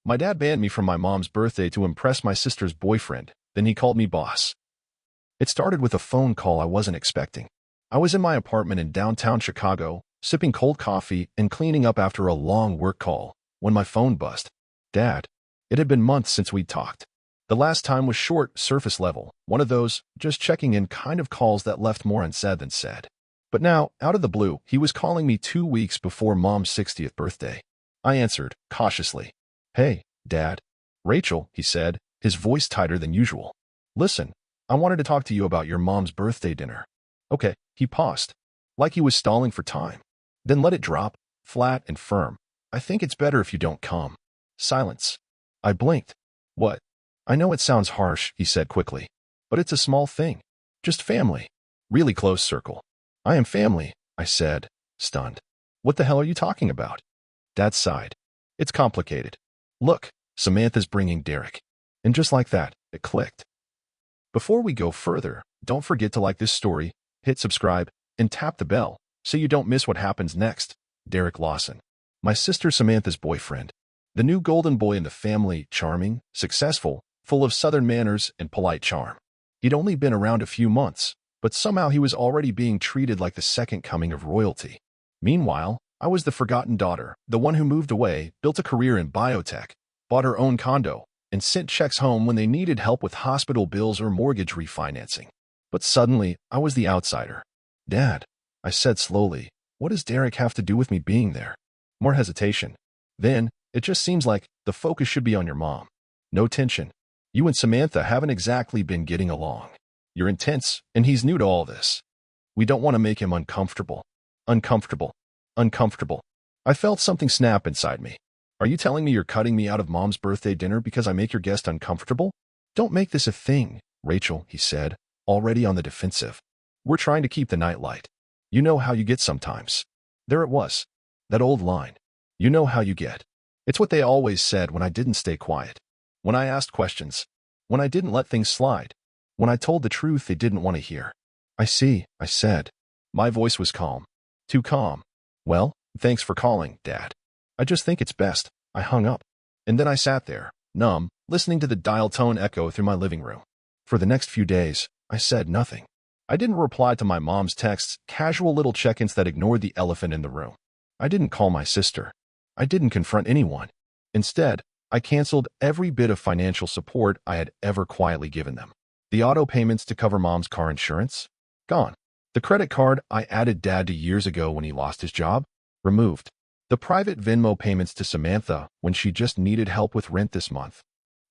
My dad banned me from my mom's birthday to impress my sister's boyfriend, then he called me boss. It started with a phone call I wasn't expecting. I was in my apartment in downtown Chicago, sipping cold coffee and cleaning up after a long work call, when my phone buzzed. Dad. It had been months since we'd talked. The last time was short, surface level, one of those just checking in kind of calls that left more unsaid than said. But now, out of the blue, he was calling me 2 weeks before Mom's 60th birthday. I answered, cautiously. Hey, Dad. Rachel, he said, his voice tighter than usual. Listen, I wanted to talk to you about your mom's birthday dinner. Okay, he paused, like he was stalling for time. Then let it drop, flat and firm. I think it's better if you don't come. Silence. I blinked. What? I know it sounds harsh, he said quickly. But it's a small thing. Just family. Really close circle. I am family, I said, stunned. What the hell are you talking about? Dad sighed. It's complicated. Look, Samantha's bringing Derek. And just like that, it clicked. Before we go further, don't forget to like this story, hit subscribe, and tap the bell so you don't miss what happens next. Derek Lawson. My sister Samantha's boyfriend. The new golden boy in the family, charming, successful, full of Southern manners and polite charm. He'd only been around a few months, but somehow he was already being treated like the second coming of royalty. Meanwhile, I was the forgotten daughter, the one who moved away, built a career in biotech, bought her own condo, and sent checks home when they needed help with hospital bills or mortgage refinancing. But suddenly, I was the outsider. Dad, I said slowly, what does Derek have to do with me being there? More hesitation. Then, it just seems like the focus should be on your mom. No tension. You and Samantha haven't exactly been getting along. You're intense, and he's new to all this. We don't want to make him uncomfortable. Uncomfortable. Uncomfortable. I felt something snap inside me. Are you telling me you're cutting me out of Mom's birthday dinner because I make your guest uncomfortable? Don't make this a thing, Rachel, he said, already on the defensive. We're trying to keep the night light. You know how you get sometimes. There it was. That old line. You know how you get. It's what they always said when I didn't stay quiet. When I asked questions. When I didn't let things slide. When I told the truth they didn't want to hear. I see, I said. My voice was calm. Too calm. Well, thanks for calling, Dad. I just think it's best. I hung up. And then I sat there, numb, listening to the dial tone echo through my living room. For the next few days, I said nothing. I didn't reply to my mom's texts, casual little check-ins that ignored the elephant in the room. I didn't call my sister. I didn't confront anyone. Instead, I canceled every bit of financial support I had ever quietly given them. The auto payments to cover Mom's car insurance? Gone. The credit card I added Dad to years ago when he lost his job? Removed. The private Venmo payments to Samantha when she just needed help with rent this month?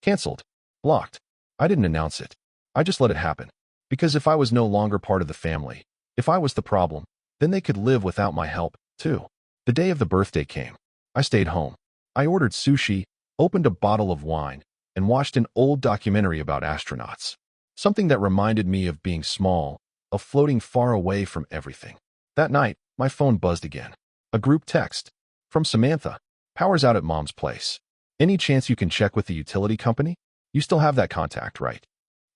Canceled. Blocked. I didn't announce it. I just let it happen. Because if I was no longer part of the family, if I was the problem, then they could live without my help, too. The day of the birthday came. I stayed home. I ordered sushi, opened a bottle of wine, and watched an old documentary about astronauts. Something that reminded me of being small, of floating far away from everything. That night, my phone buzzed again. A group text. From Samantha. Power's out at Mom's place. Any chance you can check with the utility company? You still have that contact, right?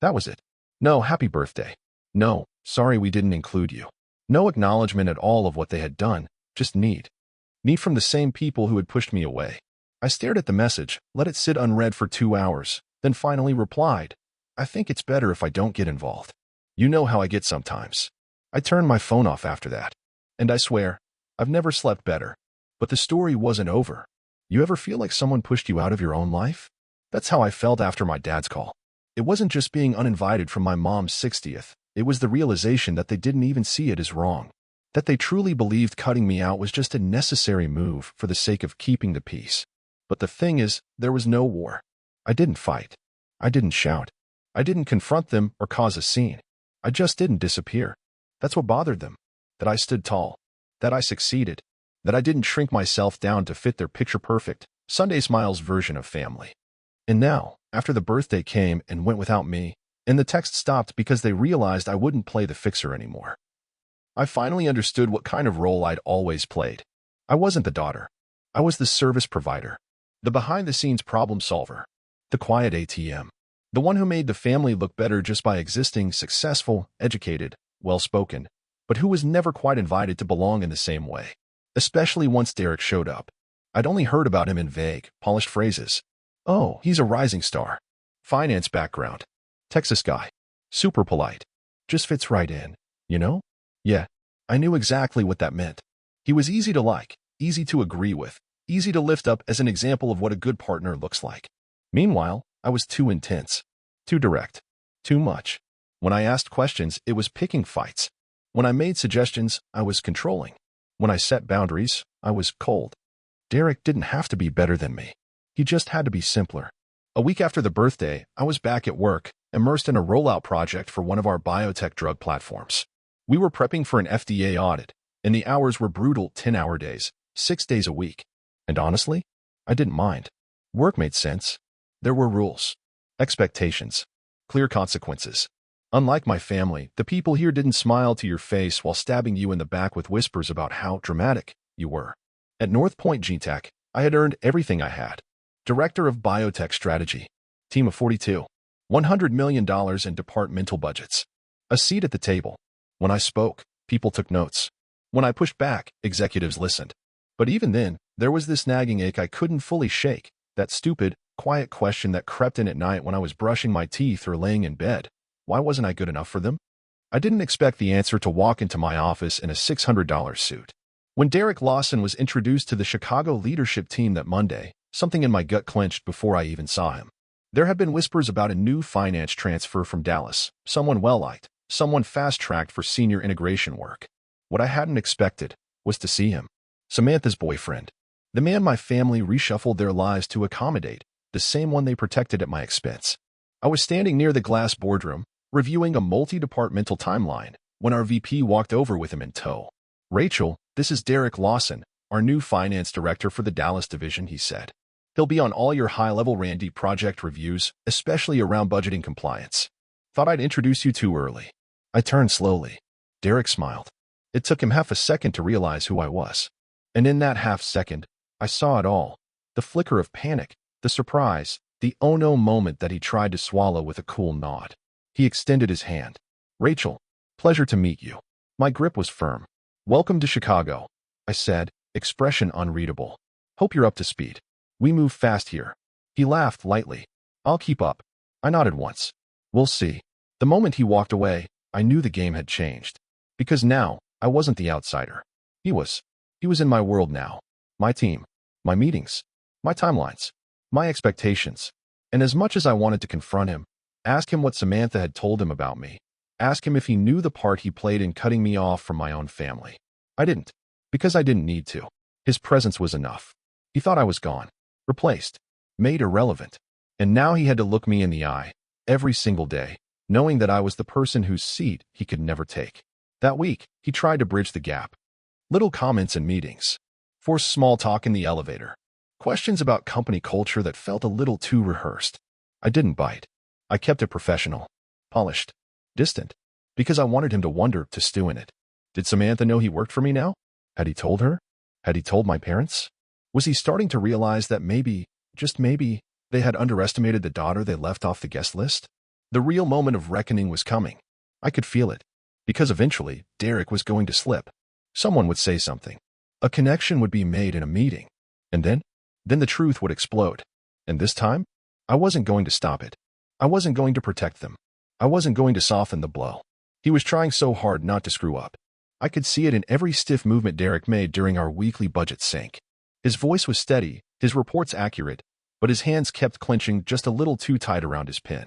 That was it. No, happy birthday. No, sorry we didn't include you. No acknowledgement at all of what they had done, just need. Need from the same people who had pushed me away. I stared at the message, let it sit unread for 2 hours, then finally replied, I think it's better if I don't get involved. You know how I get sometimes. I turned my phone off after that. And I swear, I've never slept better. But the story wasn't over. You ever feel like someone pushed you out of your own life? That's how I felt after my dad's call. It wasn't just being uninvited from my mom's 60th. It was the realization that they didn't even see it as wrong. That they truly believed cutting me out was just a necessary move for the sake of keeping the peace. But the thing is, there was no war. I didn't fight. I didn't shout. I didn't confront them or cause a scene. I just didn't disappear. That's what bothered them. That I stood tall. That I succeeded. That I didn't shrink myself down to fit their picture-perfect, Sunday Smiles version of family. And now, after the birthday came and went without me, and the text stopped because they realized I wouldn't play the fixer anymore, I finally understood what kind of role I'd always played. I wasn't the daughter. I was the service provider. The behind-the-scenes problem solver. The quiet ATM. The one who made the family look better just by existing, successful, educated, well-spoken, but who was never quite invited to belong in the same way. Especially once Derek showed up. I'd only heard about him in vague, polished phrases. Oh, he's a rising star. Finance background. Texas guy. Super polite. Just fits right in, you know? Yeah, I knew exactly what that meant. He was easy to like, easy to agree with, easy to lift up as an example of what a good partner looks like. Meanwhile, I was too intense, too direct, too much. When I asked questions, it was picking fights. When I made suggestions, I was controlling. When I set boundaries, I was cold. Derek didn't have to be better than me. He just had to be simpler. A week after the birthday, I was back at work, immersed in a rollout project for one of our biotech drug platforms. We were prepping for an FDA audit, and the hours were brutal 10-hour days, 6 days a week. And honestly, I didn't mind. Work made sense. There were rules, expectations, clear consequences. Unlike my family, the people here didn't smile to your face while stabbing you in the back with whispers about how dramatic you were. At North Point GTech, I had earned everything I had. Director of Biotech Strategy, team of 42, $100 million in departmental budgets. A seat at the table. When I spoke, people took notes. When I pushed back, executives listened. But even then, there was this nagging ache I couldn't fully shake, that stupid, quiet question that crept in at night when I was brushing my teeth or laying in bed. Why wasn't I good enough for them? I didn't expect the answer to walk into my office in a $600 suit. When Derek Lawson was introduced to the Chicago leadership team that Monday, something in my gut clenched before I even saw him. There had been whispers about a new finance transfer from Dallas, someone well-liked, someone fast-tracked for senior integration work. What I hadn't expected was to see him. Samantha's boyfriend. The man my family reshuffled their lives to accommodate, the same one they protected at my expense. I was standing near the glass boardroom, reviewing a multi-departmental timeline, when our VP walked over with him in tow. "Rachel, this is Derek Lawson, our new finance director for the Dallas division," he said. "He'll be on all your high-level Randy project reviews, especially around budgeting compliance. Thought I'd introduce you too early." I turned slowly. Derek smiled. It took him half a second to realize who I was. And in that half second, I saw it all. The flicker of panic, the surprise, the oh-no moment that he tried to swallow with a cool nod. He extended his hand. "Rachel, pleasure to meet you." My grip was firm. "Welcome to Chicago," I said, expression unreadable. "Hope you're up to speed. We move fast here." He laughed lightly. "I'll keep up." I nodded once. "We'll see." The moment he walked away, I knew the game had changed. Because now, I wasn't the outsider. He was. He was in my world now. My team. My meetings. My timelines. My expectations. And as much as I wanted to confront him, ask him what Samantha had told him about me, ask him if he knew the part he played in cutting me off from my own family, I didn't. Because I didn't need to. His presence was enough. He thought I was gone. Replaced. Made irrelevant. And now he had to look me in the eye, every single day, knowing that I was the person whose seat he could never take. That week, he tried to bridge the gap. Little comments in meetings. Forced small talk in the elevator. Questions about company culture that felt a little too rehearsed. I didn't bite. I kept it professional. Polished. Distant. Because I wanted him to wonder, to stew in it. Did Samantha know he worked for me now? Had he told her? Had he told my parents? Was he starting to realize that maybe, just maybe, they had underestimated the daughter they left off the guest list? The real moment of reckoning was coming. I could feel it. Because eventually, Derek was going to slip. Someone would say something. A connection would be made in a meeting. And then the truth would explode. And this time, I wasn't going to stop it. I wasn't going to protect them. I wasn't going to soften the blow. He was trying so hard not to screw up. I could see it in every stiff movement Derek made during our weekly budget sync. His voice was steady, his reports accurate, but his hands kept clenching just a little too tight around his pen.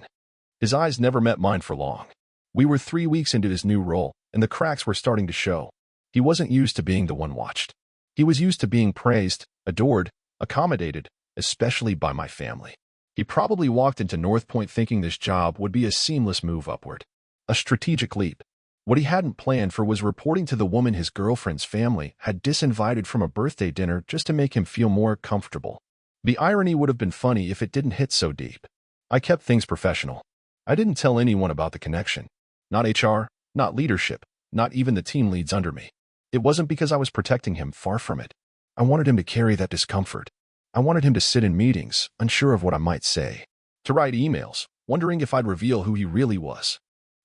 His eyes never met mine for long. We were 3 weeks into his new role, and the cracks were starting to show. He wasn't used to being the one watched. He was used to being praised, adored, accommodated, especially by my family. He probably walked into North Point thinking this job would be a seamless move upward. A strategic leap. What he hadn't planned for was reporting to the woman his girlfriend's family had disinvited from a birthday dinner just to make him feel more comfortable. The irony would have been funny if it didn't hit so deep. I kept things professional. I didn't tell anyone about the connection. Not HR, not leadership, not even the team leads under me. It wasn't because I was protecting him, far from it. I wanted him to carry that discomfort. I wanted him to sit in meetings, unsure of what I might say. To write emails, wondering if I'd reveal who he really was.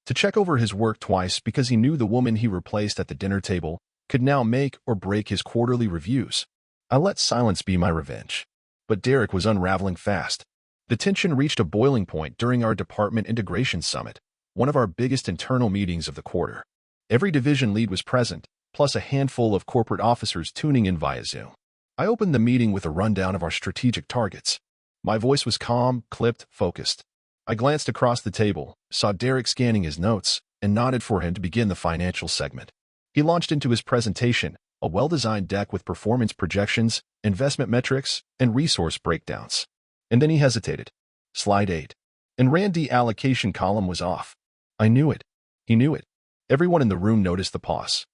To check over his work twice because he knew the woman he replaced at the dinner table could now make or break his quarterly reviews. I let silence be my revenge. But Derek was unraveling fast. The tension reached a boiling point during our department integration summit, one of our biggest internal meetings of the quarter. Every division lead was present, plus a handful of corporate officers tuning in via Zoom. I opened the meeting with a rundown of our strategic targets. My voice was calm, clipped, focused. I glanced across the table, saw Derek scanning his notes, and nodded for him to begin the financial segment. He launched into his presentation, a well-designed deck with performance projections, investment metrics, and resource breakdowns. And then he hesitated. Slide 8. And Randy allocation column was off. I knew it. He knew it. Everyone in the room noticed the pause.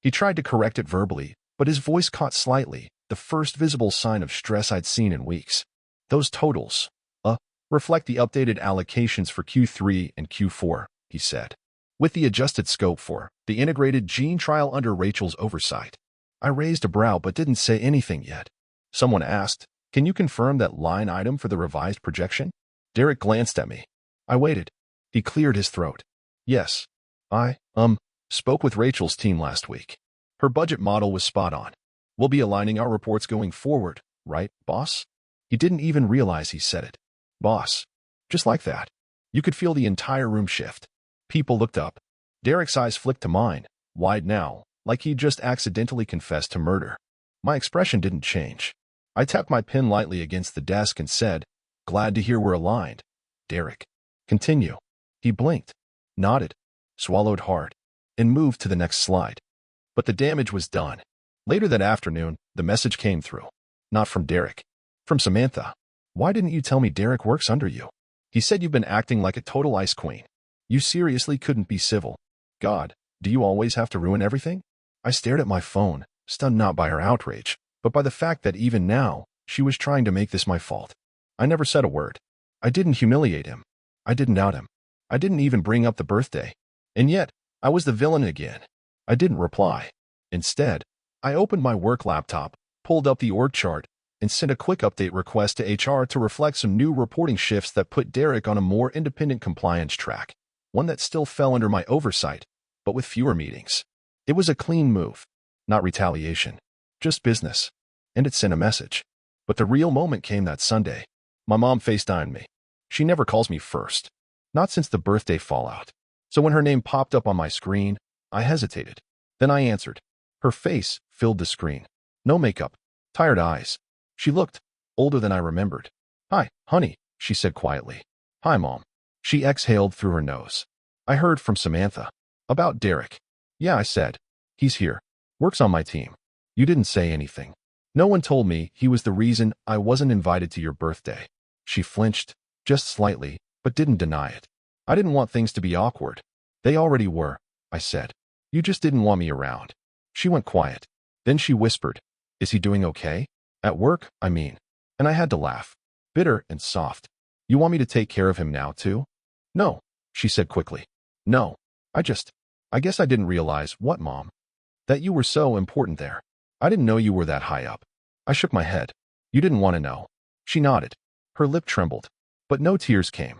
He tried to correct it verbally, but his voice caught slightly, the first visible sign of stress I'd seen in weeks. Those totals, reflect the updated allocations for Q3 and Q4, he said, with the adjusted scope for the integrated gene trial under Rachel's oversight. I raised a brow but didn't say anything yet. Someone asked, "Can you confirm that line item for the revised projection?" Derek glanced at me. I waited. He cleared his throat. Yes. I, spoke with Rachel's team last week. Her budget model was spot on. We'll be aligning our reports going forward, right, boss? He didn't even realize he said it. Boss. Just like that. You could feel the entire room shift. People looked up. Derek's eyes flicked to mine, wide now, like he'd just accidentally confessed to murder. My expression didn't change. I tapped my pen lightly against the desk and said, "Glad to hear we're aligned, Derek. Continue." He blinked, nodded, swallowed hard, and moved to the next slide. But the damage was done. Later that afternoon, the message came through. Not from Derek. From Samantha. "Why didn't you tell me Derek works under you? He said you've been acting like a total ice queen. You seriously couldn't be civil. God, do you always have to ruin everything?" I stared at my phone, stunned not by her outrage, but by the fact that even now, she was trying to make this my fault. I never said a word. I didn't humiliate him. I didn't out him. I didn't even bring up the birthday. And yet, I was the villain again. I didn't reply. Instead, I opened my work laptop, pulled up the org chart, and sent a quick update request to HR to reflect some new reporting shifts that put Derek on a more independent compliance track, one that still fell under my oversight, but with fewer meetings. It was a clean move, not retaliation, just business, and it sent a message. But the real moment came that Sunday. My mom FaceTimed me. She never calls me first, not since the birthday fallout. So when her name popped up on my screen, I hesitated. Then I answered. Her face filled the screen. No makeup, tired eyes. She looked older than I remembered. "Hi, honey," she said quietly. "Hi, Mom." She exhaled through her nose. I heard from Samantha. "About Derek." "Yeah," I said. "He's here. Works on my team." "You didn't say anything." "No one told me he was the reason I wasn't invited to your birthday." She flinched, just slightly, but didn't deny it. "I didn't want things to be awkward." "They already were," I said. "You just didn't want me around." She went quiet. Then she whispered, "Is he doing okay? At work, I mean." And I had to laugh, bitter and soft. "You want me to take care of him now, too?" "No," she said quickly. "No, I guess I didn't realize." "What, Mom?" "That you were so important there. I didn't know you were that high up." I shook my head. "You didn't want to know." She nodded. Her lip trembled, but no tears came.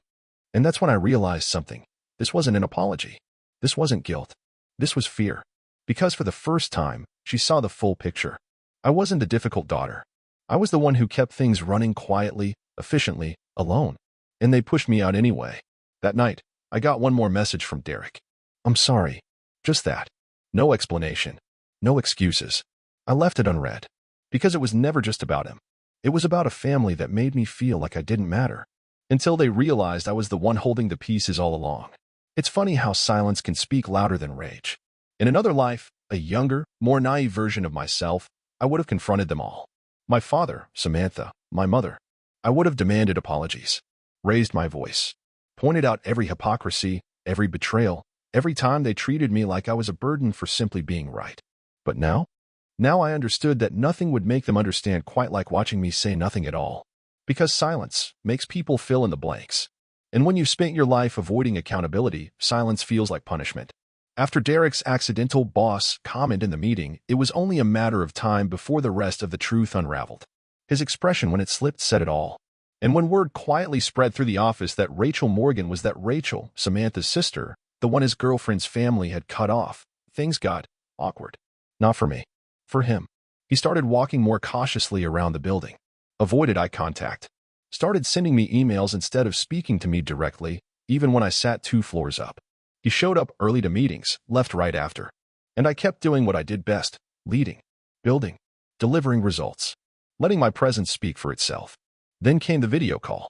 And that's when I realized something. This wasn't an apology. This wasn't guilt. This was fear. Because for the first time, she saw the full picture. I wasn't the difficult daughter. I was the one who kept things running quietly, efficiently, alone. And they pushed me out anyway. That night, I got one more message from Derek. "I'm sorry." Just that. No explanation. No excuses. I left it unread. Because it was never just about him. It was about a family that made me feel like I didn't matter. Until they realized I was the one holding the pieces all along. It's funny how silence can speak louder than rage. In another life, a younger, more naive version of myself, I would have confronted them all. My father, Samantha, my mother. I would have demanded apologies. Raised my voice. Pointed out every hypocrisy, every betrayal, every time they treated me like I was a burden for simply being right. But now? Now I understood that nothing would make them understand quite like watching me say nothing at all. Because silence makes people fill in the blanks. And when you've spent your life avoiding accountability, silence feels like punishment. After Derek's accidental boss comment in the meeting, it was only a matter of time before the rest of the truth unraveled. His expression when it slipped said it all. And when word quietly spread through the office that Rachel Morgan was that Rachel, Samantha's sister, the one his girlfriend's family had cut off, things got awkward. Not for me. For him. He started walking more cautiously around the building. Avoided eye contact. Started sending me emails instead of speaking to me directly, even when I sat 2 floors up. He showed up early to meetings, left right after. And I kept doing what I did best, leading, building, delivering results, letting my presence speak for itself. Then came the video call.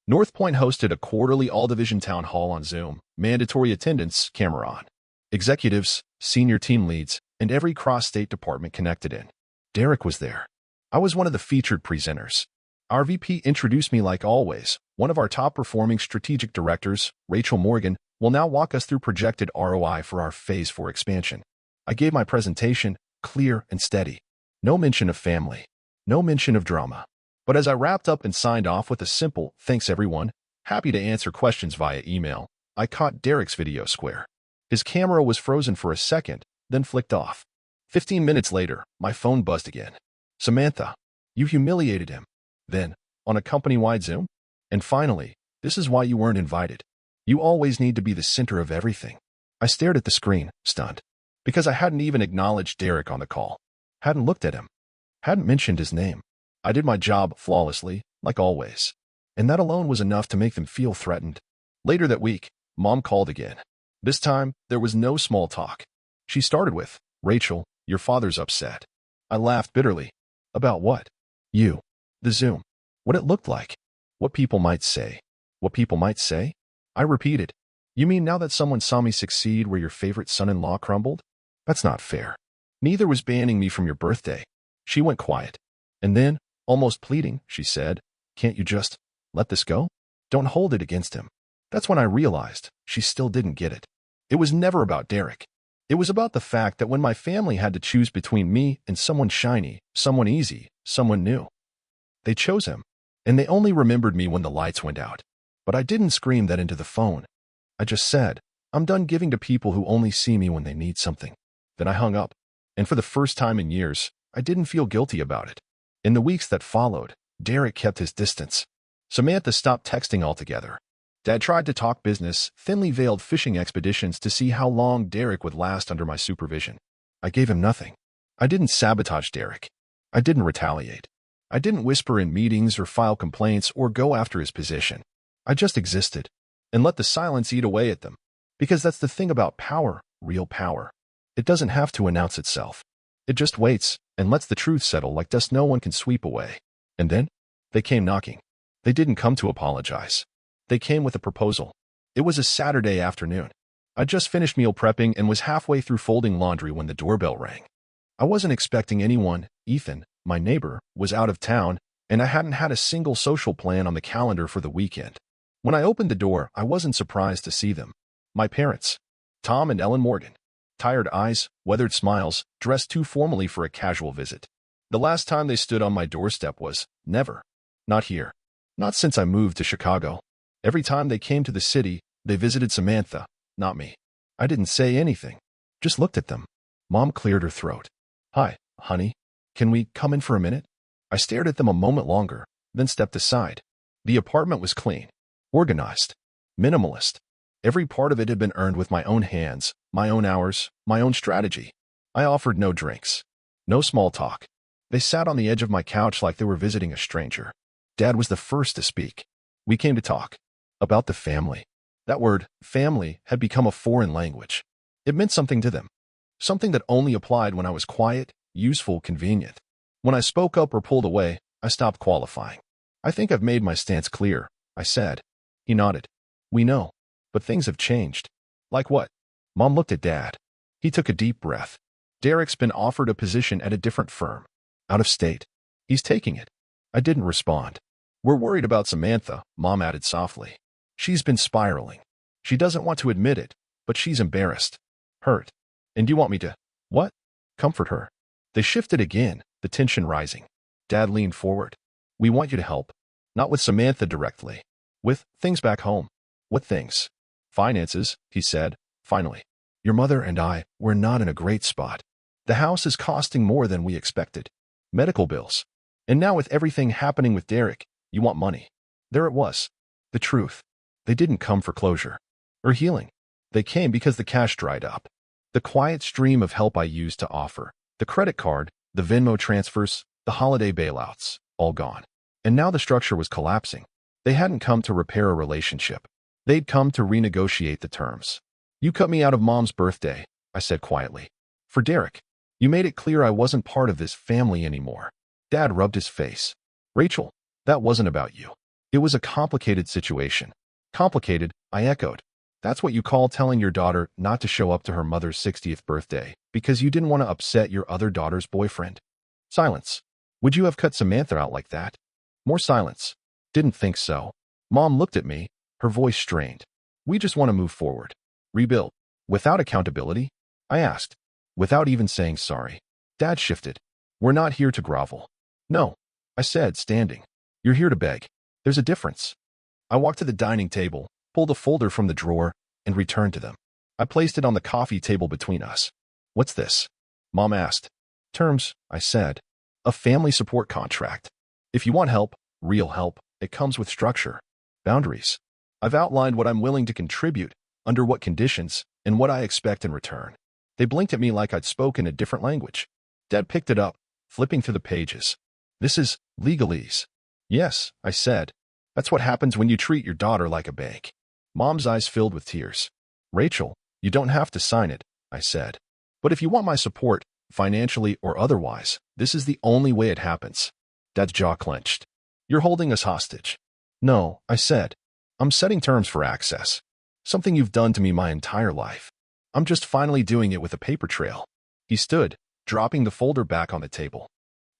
North Point hosted a quarterly all-division town hall on Zoom, mandatory attendance, camera on. Executives, senior team leads, and every cross-state department connected in. Derek was there. I was one of the featured presenters. Our VP introduced me like always. One of our top-performing strategic directors, Rachel Morgan, will now walk us through projected ROI for our Phase 4 expansion. I gave my presentation, clear and steady. No mention of family. No mention of drama. But as I wrapped up and signed off with a simple, "Thanks everyone, happy to answer questions via email," I caught Derek's video square. His camera was frozen for a second, then flicked off. 15 minutes later, my phone buzzed again. "Samantha, you humiliated him." Then, on a company-wide Zoom? "And finally, this is why you weren't invited. You always need to be the center of everything." I stared at the screen, stunned. Because I hadn't even acknowledged Derek on the call. Hadn't looked at him. Hadn't mentioned his name. I did my job flawlessly, like always. And that alone was enough to make them feel threatened. Later that week, Mom called again. This time, there was no small talk. She started with, "Rachel, your father's upset." I laughed bitterly. "About what?" "You. The Zoom. What it looked like. What people might say." "What people might say?" I repeated. "You mean now that someone saw me succeed where your favorite son-in-law crumbled? That's not fair. Neither was banning me from your birthday." She went quiet. And then, almost pleading, she said, "Can't you just let this go? Don't hold it against him." That's when I realized she still didn't get it. It was never about Derek. It was about the fact that when my family had to choose between me and someone shiny, someone easy, someone new, they chose him. And they only remembered me when the lights went out. But I didn't scream that into the phone. I just said, "I'm done giving to people who only see me when they need something." Then I hung up. And for the first time in years, I didn't feel guilty about it. In the weeks that followed, Derek kept his distance. Samantha stopped texting altogether. Dad tried to talk business, thinly veiled fishing expeditions to see how long Derek would last under my supervision. I gave him nothing. I didn't sabotage Derek. I didn't retaliate. I didn't whisper in meetings or file complaints or go after his position. I just existed and let the silence eat away at them. Because that's the thing about power, real power. It doesn't have to announce itself. It just waits and lets the truth settle like dust no one can sweep away. And then, they came knocking. They didn't come to apologize. They came with a proposal. It was a Saturday afternoon. I just finished meal prepping and was halfway through folding laundry when the doorbell rang. I wasn't expecting anyone. Ethan, my neighbor, was out of town, and I hadn't had a single social plan on the calendar for the weekend. When I opened the door, I wasn't surprised to see them. My parents, Tom and Ellen Morgan. Tired eyes, weathered smiles, dressed too formally for a casual visit. The last time they stood on my doorstep was never. Not here. Not since I moved to Chicago. Every time they came to the city, they visited Samantha, not me. I didn't say anything. Just looked at them. Mom cleared her throat. "Hi, honey. Can we come in for a minute?" I stared at them a moment longer, then stepped aside. The apartment was clean, organized, minimalist. Every part of it had been earned with my own hands, my own hours, my own strategy. I offered no drinks. No small talk. They sat on the edge of my couch like they were visiting a stranger. Dad was the first to speak. We came to talk. About the family. That word, family, had become a foreign language. It meant something to them. Something that only applied when I was quiet, useful, convenient. When I spoke up or pulled away, I stopped qualifying. "I think I've made my stance clear," I said. He nodded. "We know. But things have changed." "Like what?" Mom looked at Dad. He took a deep breath. "Derek's been offered a position at a different firm. Out of state. He's taking it." I didn't respond. "We're worried about Samantha," Mom added softly. "She's been spiraling. She doesn't want to admit it, but she's embarrassed. Hurt. And you want me to, what? Comfort her." They shifted again, the tension rising. Dad leaned forward. "We want you to help. Not with Samantha directly. With things back home." "What things?" "Finances," he said, finally. "Your mother and I, we're not in a great spot. The house is costing more than we expected. Medical bills. And now with everything happening with Derek, you want money." There it was. The truth. They didn't come for closure. Or healing. They came because the cash dried up. The quiet stream of help I used to offer. The credit card, the Venmo transfers, the holiday bailouts. All gone. And now the structure was collapsing. They hadn't come to repair a relationship. They'd come to renegotiate the terms. You cut me out of Mom's birthday, I said quietly. For Derek. You made it clear I wasn't part of this family anymore. Dad rubbed his face. Rachel, that wasn't about you. It was a complicated situation. Complicated, I echoed. That's what you call telling your daughter not to show up to her mother's 60th birthday because you didn't want to upset your other daughter's boyfriend. Silence. Would you have cut Samantha out like that? More silence. Didn't think so. Mom looked at me, her voice strained. We just want to move forward. Rebuild. Without accountability? I asked. Without even saying sorry. Dad shifted. We're not here to grovel. No, I said, standing. You're here to beg. There's a difference. I walked to the dining table, pulled a folder from the drawer, and returned to them. I placed it on the coffee table between us. What's this? Mom asked. Terms, I said. A family support contract. If you want help, real help, it comes with structure. Boundaries. I've outlined what I'm willing to contribute, under what conditions, and what I expect in return. They blinked at me like I'd spoken a different language. Dad picked it up, flipping through the pages. This is legalese. Yes, I said. That's what happens when you treat your daughter like a bank. Mom's eyes filled with tears. Rachel, you don't have to sign it, I said. But if you want my support, financially or otherwise, this is the only way it happens. Dad's jaw clenched. You're holding us hostage. No, I said. I'm setting terms for access. Something you've done to me my entire life. I'm just finally doing it with a paper trail. He stood, dropping the folder back on the table.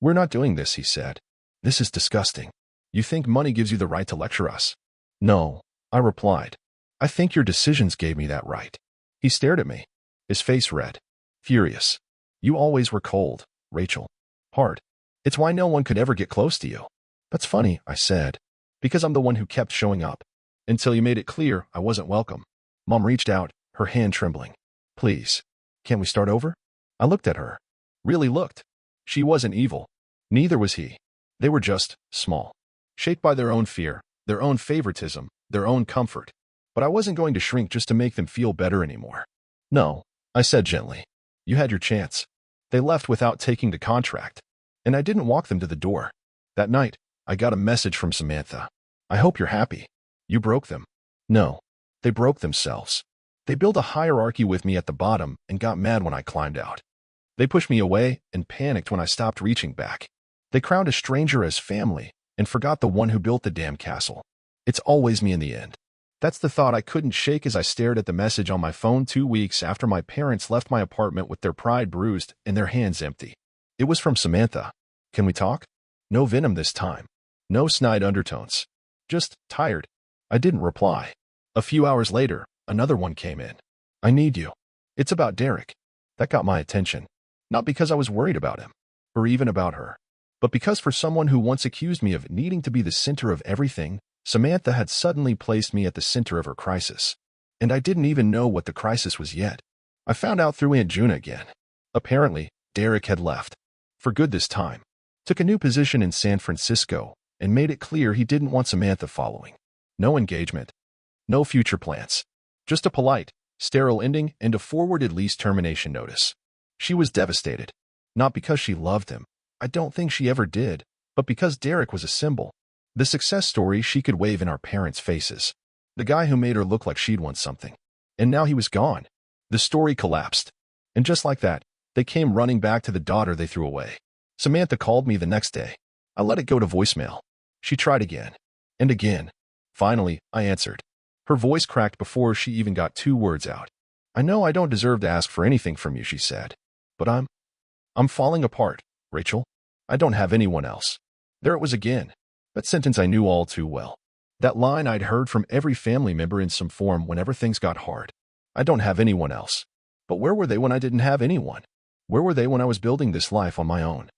We're not doing this, he said. This is disgusting. You think money gives you the right to lecture us? No, I replied. I think your decisions gave me that right. He stared at me, his face red, furious. You always were cold, Rachel. Hard. It's why no one could ever get close to you. That's funny, I said, because I'm the one who kept showing up. Until you made it clear I wasn't welcome. Mom reached out, her hand trembling. Please, can't we start over? I looked at her. Really looked. She wasn't evil. Neither was he. They were just small. Shaped by their own fear, their own favoritism, their own comfort. But I wasn't going to shrink just to make them feel better anymore. No, I said gently. You had your chance. They left without taking the contract. And I didn't walk them to the door. That night, I got a message from Samantha. I hope you're happy. You broke them. No, they broke themselves. They built a hierarchy with me at the bottom and got mad when I climbed out. They pushed me away and panicked when I stopped reaching back. They crowned a stranger as family and forgot the one who built the damn castle. It's always me in the end. That's the thought I couldn't shake as I stared at the message on my phone 2 weeks after my parents left my apartment with their pride bruised and their hands empty. It was from Samantha. Can we talk? No venom this time. No snide undertones. Just tired. I didn't reply. A few hours later, another one came in. I need you. It's about Derek. That got my attention. Not because I was worried about him, or even about her, but because for someone who once accused me of needing to be the center of everything, Samantha had suddenly placed me at the center of her crisis. And I didn't even know what the crisis was yet. I found out through Aunt Juna again. Apparently, Derek had left. For good this time. Took a new position in San Francisco, and made it clear he didn't want Samantha following. No engagement. No future plans. Just a polite, sterile ending and a forwarded lease termination notice. She was devastated. Not because she loved him. I don't think she ever did. But because Derek was a symbol. The success story she could wave in our parents' faces. The guy who made her look like she'd won something. And now he was gone. The story collapsed. And just like that, they came running back to the daughter they threw away. Samantha called me the next day. I let it go to voicemail. She tried again. And again. Finally, I answered. Her voice cracked before she even got 2 words out. I know I don't deserve to ask for anything from you, she said. But I'm falling apart, Rachel. I don't have anyone else. There it was again. That sentence I knew all too well. That line I'd heard from every family member in some form whenever things got hard. I don't have anyone else. But where were they when I didn't have anyone? Where were they when I was building this life on my own?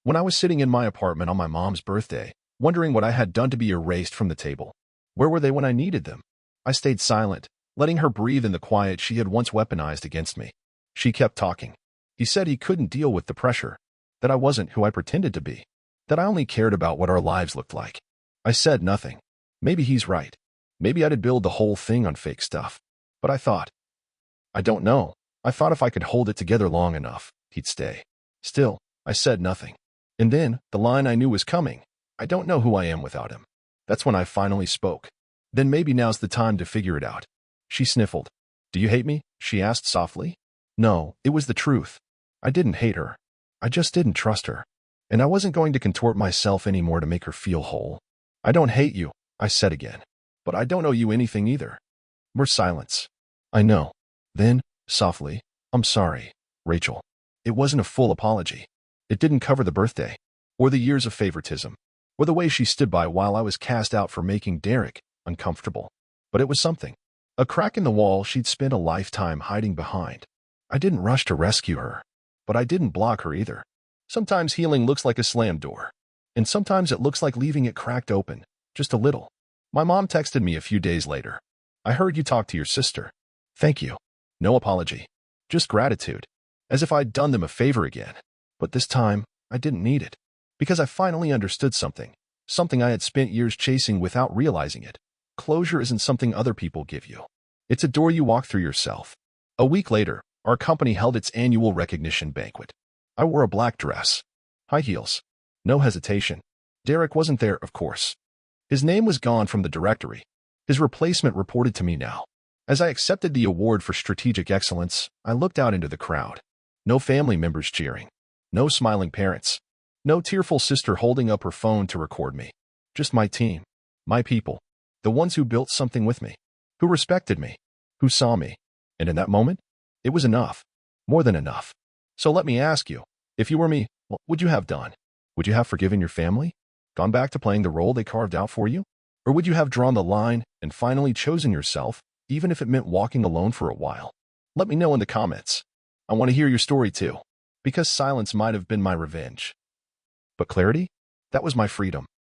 When I was sitting in my apartment on my mom's birthday, wondering what I had done to be erased from the table. Where were they when I needed them? I stayed silent, letting her breathe in the quiet she had once weaponized against me. She kept talking. He said he couldn't deal with the pressure. That I wasn't who I pretended to be. That I only cared about what our lives looked like. I said nothing. Maybe he's right. Maybe I'd build the whole thing on fake stuff. But I thought. I don't know. I thought if I could hold it together long enough, he'd stay. Still, I said nothing. And then, the line I knew was coming. I don't know who I am without him. That's when I finally spoke. Then maybe now's the time to figure it out. She sniffled. Do you hate me? She asked softly. No, it was the truth. I didn't hate her. I just didn't trust her. And I wasn't going to contort myself anymore to make her feel whole. I don't hate you, I said again. But I don't owe you anything either. More silence. I know. Then, softly, I'm sorry, Rachel. It wasn't a full apology. It didn't cover the birthday, or the years of favoritism, or the way she stood by while I was cast out for making Derek uncomfortable. But it was something. A crack in the wall she'd spent a lifetime hiding behind. I didn't rush to rescue her, but I didn't block her either. Sometimes healing looks like a slammed door, and sometimes it looks like leaving it cracked open, just a little. My mom texted me a few days later. I heard you talk to your sister. Thank you. No apology. Just gratitude. As if I'd done them a favor again. But this time, I didn't need it. Because I finally understood something. Something I had spent years chasing without realizing it. Closure isn't something other people give you. It's a door you walk through yourself. A week later, our company held its annual recognition banquet. I wore a black dress. High heels. No hesitation. Derek wasn't there, of course. His name was gone from the directory. His replacement reported to me now. As I accepted the award for strategic excellence, I looked out into the crowd. No family members cheering. No smiling parents. No tearful sister holding up her phone to record me. Just my team. My people. The ones who built something with me. Who respected me. Who saw me. And in that moment, it was enough. More than enough. So let me ask you, if you were me, what would you have done? Would you have forgiven your family? Gone back to playing the role they carved out for you? Or would you have drawn the line and finally chosen yourself, even if it meant walking alone for a while? Let me know in the comments. I want to hear your story too, because silence might have been my revenge. But clarity? That was my freedom.